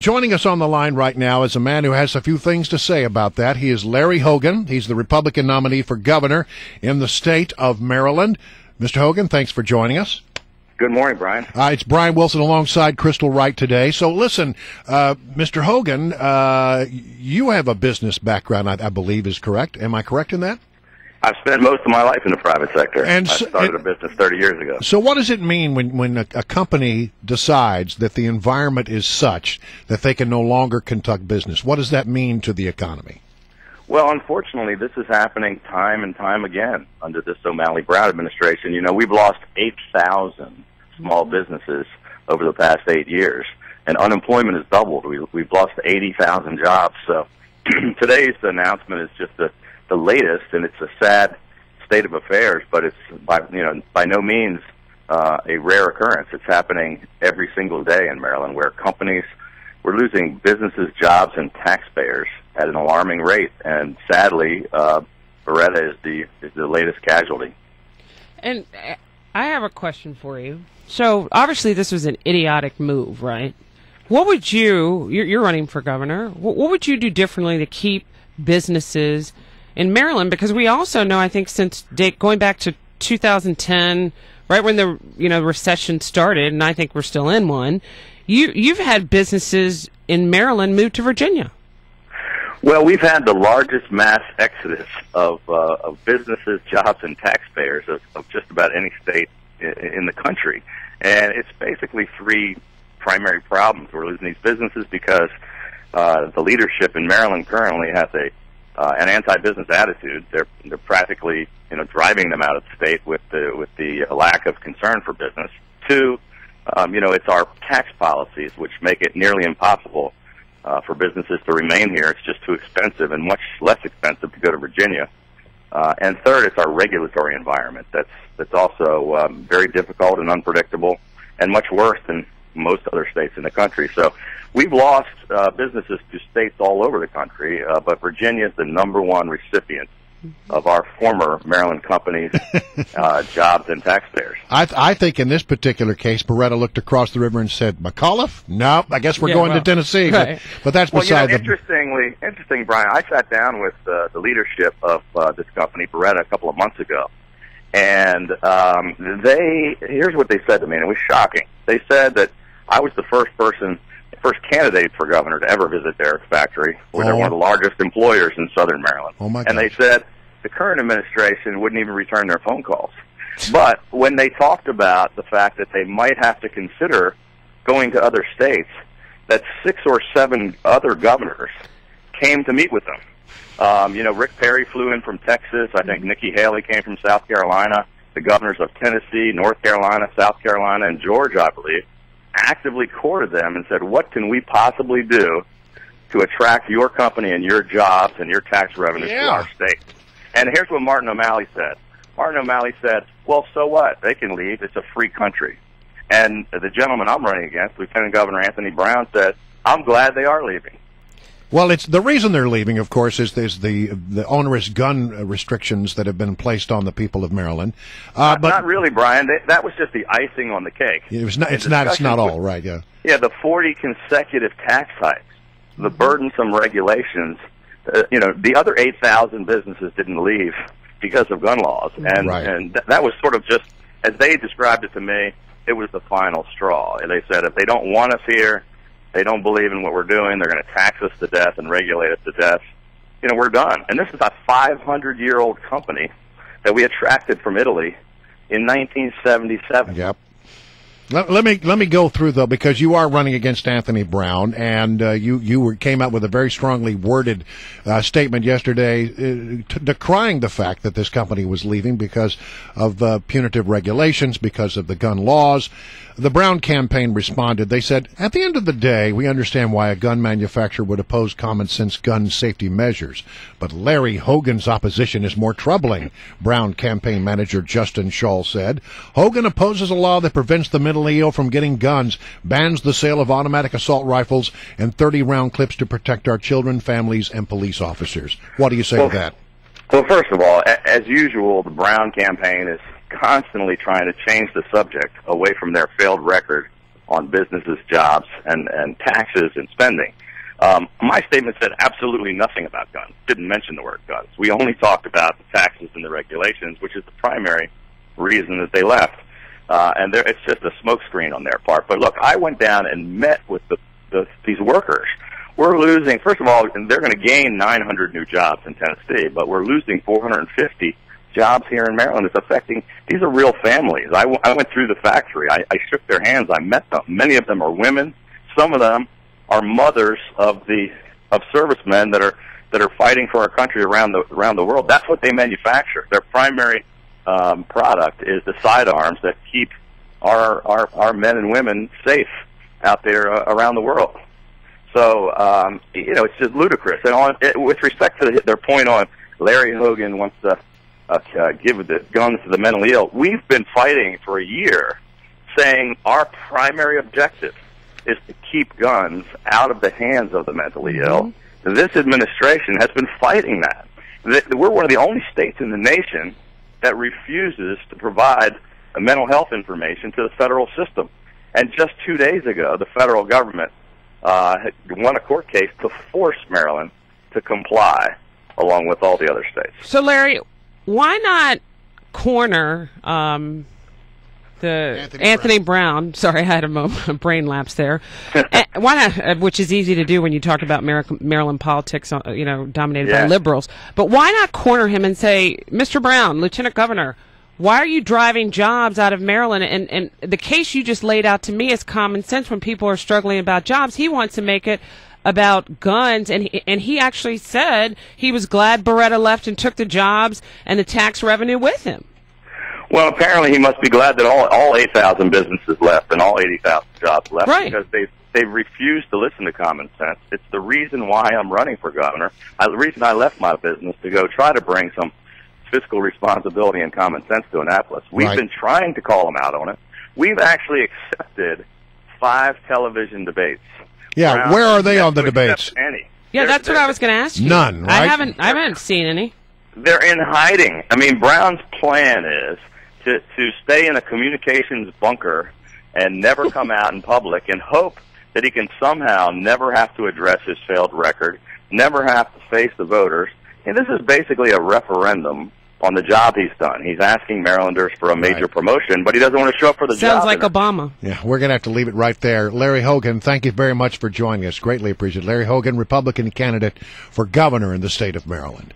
Joining us on the line right now is a man who has a few things to say about that. He is Larry Hogan. He's the Republican nominee for governor in the state of Maryland. Mr. Hogan, thanks for joining us. Good morning, Brian. It's Brian Wilson alongside Crystal Wright today. So listen, Mr. Hogan, you have a business background, I believe is correct. Am I correct in that? I've spent most of my life in the private sector. I started a business 30 years ago. So what does it mean when a company decides that the environment is such that they can no longer conduct business? What does that mean to the economy? Well, unfortunately, this is happening time and time again under this O'Malley-Brown administration. You know, we've lost 8,000 small businesses over the past 8 years, and unemployment has doubled. We've lost 80,000 jobs. So today's announcement is just the latest, and it's a sad state of affairs, but it's by no means a rare occurrence. It's happening every single day in Maryland, where we're losing businesses, jobs, and taxpayers at an alarming rate. And sadly, Beretta is the latest casualty. And I have a question for you. So obviously, this was an idiotic move, right? What would you're running for governor? What would you do differently to keep businesses in Maryland? Because we also know, I think, since going back to 2010, right when the recession started, and I think we're still in one, you've had businesses in Maryland move to Virginia. Well, we've had the largest mass exodus of businesses, jobs, and taxpayers of just about any state in the country, and it's basically three primary problems. We're losing these businesses because the leadership in Maryland currently has an anti-business attitude. They're practically driving them out of the state with the lack of concern for business. Two, it's our tax policies which make it nearly impossible for businesses to remain here. It's just too expensive, and much less expensive to go to Virginia. And third, it's our regulatory environment that's also very difficult and unpredictable, and much worse than most other states in the country. So we've lost businesses to states all over the country, but Virginia is the number one recipient of our former Maryland companies' jobs and taxpayers. I think in this particular case, Beretta looked across the river and said, McAuliffe? No, I guess we're going to Tennessee. Right. But that's beside Interesting, Brian, I sat down with the leadership of this company, Beretta, a couple of months ago, and here's what they said to me, and it was shocking. They said that I was the first candidate for governor to ever visit their factory, where they're one of the largest employers in southern Maryland. Oh my gosh. And they said the current administration wouldn't even return their phone calls. But when they talked about the fact that they might have to consider going to other states, that 6 or 7 other governors came to meet with them. Rick Perry flew in from Texas. I think Nikki Haley came from South Carolina. The governors of Tennessee, North Carolina, South Carolina, and Georgia, I believe, actively courted them and said, what can we possibly do to attract your company and your jobs and your tax revenues to our state? And here's what Martin O'Malley said. Martin O'Malley said, well, so what? They can leave. It's a free country. And the gentleman I'm running against, Lieutenant Governor Anthony Brown, said, I'm glad they are leaving. Well, it's the reason they're leaving, of course, is there's the onerous gun restrictions that have been placed on the people of Maryland. But not really, Brian. That was just the icing on the cake. It's not all right. Yeah. Yeah, the 40 consecutive tax hikes, the burdensome regulations. The other 8,000 businesses didn't leave because of gun laws, and that was sort of just, as they described it to me, it was the final straw. And they said if they don't want us here, they don't believe in what we're doing, they're going to tax us to death and regulate us to death, we're done. And this is a 500-year-old company that we attracted from Italy in 1977. Yep. Let me go through, though, because you are running against Anthony Brown, and you came out with a very strongly worded statement yesterday decrying the fact that this company was leaving because of punitive regulations, because of the gun laws. The Brown campaign responded. They said, at the end of the day, we understand why a gun manufacturer would oppose common-sense gun safety measures. But Larry Hogan's opposition is more troubling, Brown campaign manager Justin Shaw said. Hogan opposes a law that prevents the mentally ill from getting guns, bans the sale of automatic assault rifles, and 30-round clips to protect our children, families, and police officers. What do you say to that? Well, first of all, as usual, the Brown campaign is constantly trying to change the subject away from their failed record on businesses, jobs, and taxes and spending. My statement said absolutely nothing about guns. Didn't mention the word guns. We only talked about the taxes and the regulations, which is the primary reason that they left. And it's just a smokescreen on their part. But look, I went down and met with these workers. We're losing, first of all, they're going to gain 900 new jobs in Tennessee, but we're losing 450 jobs here in Maryland. It's affecting, these are real families. I went through the factory. I shook their hands. I met them. Many of them are women. Some of them are mothers of servicemen that are fighting for our country around the world. That's what they manufacture. Their primary product is the sidearms that keep our men and women safe out there around the world. So, it's just ludicrous. And with respect to their point on Larry Hogan wants to give the guns to the mentally ill, we've been fighting for a year saying our primary objective is to keep guns out of the hands of the mentally ill. This administration has been fighting that. We're one of the only states in the nation that refuses to provide mental health information to the federal system. And just 2 days ago, the federal government had won a court case to force Maryland to comply, along with all the other states. So, Larry, why not corner Anthony Brown? Sorry, I had a brain lapse there. Why not? Which is easy to do when you talk about Maryland politics, dominated by liberals. But why not corner him and say, Mr. Brown, Lieutenant Governor, why are you driving jobs out of Maryland? And the case you just laid out to me is common sense. When people are struggling about jobs, he wants to make it about guns, and he actually said he was glad Beretta left and took the jobs and the tax revenue with him. Well, apparently he must be glad that all 8,000 businesses left and all 80,000 jobs left, right, because they've refused to listen to common sense. It's the reason why I'm running for governor. The reason I left my business to go try to bring some fiscal responsibility and common sense to Annapolis. We've been trying to call them out on it. We've actually accepted 5 television debates. Yeah, where are they on the debates? Any. Yeah, that's what I was going to ask you. None, right? I haven't seen any. They're in hiding. I mean, Brown's plan is to stay in a communications bunker and never come out in public and hope that he can somehow never have to address his failed record, never have to face the voters. And this is basically a referendum on the job he's done. He's asking Marylanders for a major promotion, but he doesn't want to show up for the job. Sounds like Obama. Yeah, we're going to have to leave it right there. Larry Hogan, thank you very much for joining us. Greatly appreciated. Larry Hogan, Republican candidate for governor in the state of Maryland.